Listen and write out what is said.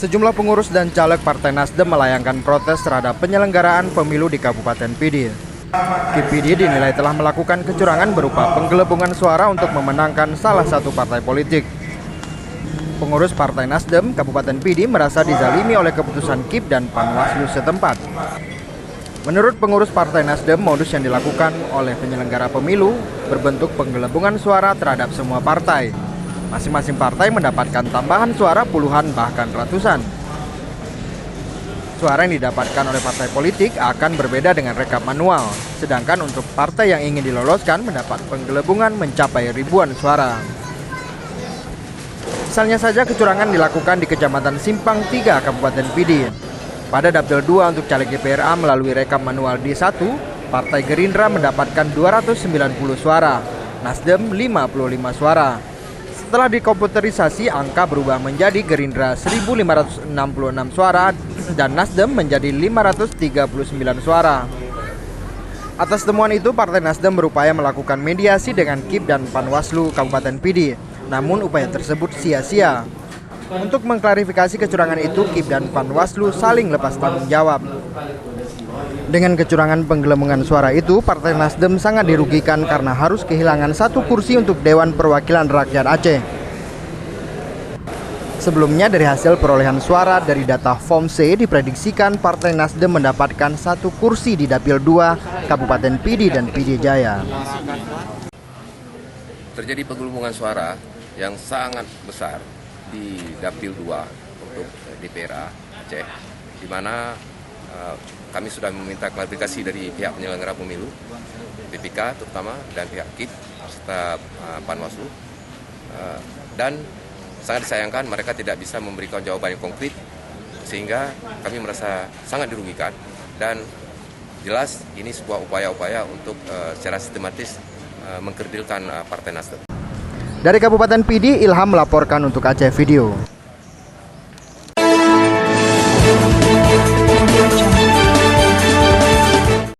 Sejumlah pengurus dan caleg Partai Nasdem melayangkan protes terhadap penyelenggaraan pemilu di Kabupaten Pidi. KIP Pidi dinilai telah melakukan kecurangan berupa penggelembungan suara untuk memenangkan salah satu partai politik. Pengurus Partai Nasdem Kabupaten Pidi merasa dizalimi oleh keputusan KIP dan Panwaslu setempat. Menurut pengurus Partai Nasdem, modus yang dilakukan oleh penyelenggara pemilu berbentuk penggelembungan suara terhadap semua partai. Masing-masing partai mendapatkan tambahan suara puluhan bahkan ratusan. Suara yang didapatkan oleh partai politik akan berbeda dengan rekap manual, sedangkan untuk partai yang ingin diloloskan mendapat penggelembungan mencapai ribuan suara. Misalnya saja kecurangan dilakukan di Kecamatan Simpang 3, Kabupaten Pidi. Pada Dapil 2 untuk caleg DPRA melalui rekap manual D1, Partai Gerindra mendapatkan 290 suara, Nasdem 55 suara. Setelah dikomputerisasi, angka berubah menjadi Gerindra 1.566 suara dan Nasdem menjadi 539 suara. Atas temuan itu, Partai Nasdem berupaya melakukan mediasi dengan KIP dan Panwaslu Kabupaten Pidi. Namun upaya tersebut sia-sia. Untuk mengklarifikasi kecurangan itu, KIP dan Panwaslu saling lepas tanggung jawab. Dengan kecurangan penggelembungan suara itu, Partai Nasdem sangat dirugikan karena harus kehilangan satu kursi untuk Dewan Perwakilan Rakyat Aceh. Sebelumnya dari hasil perolehan suara dari data Form C diprediksikan Partai Nasdem mendapatkan satu kursi di Dapil 2 Kabupaten Pidi dan Pidi Jaya. Terjadi penggelembungan suara yang sangat besar di Dapil 2 untuk DPRA Aceh, di mana kami sudah meminta klarifikasi dari pihak penyelenggara pemilu, BPK terutama, dan pihak KIP serta Panwaslu, dan sangat disayangkan mereka tidak bisa memberikan jawaban yang konkret, sehingga kami merasa sangat dirugikan, dan jelas ini sebuah upaya-upaya untuk secara sistematis mengkerdilkan Partai Nasdem. Dari Kabupaten Pidi, Ilham melaporkan untuk Aceh Video.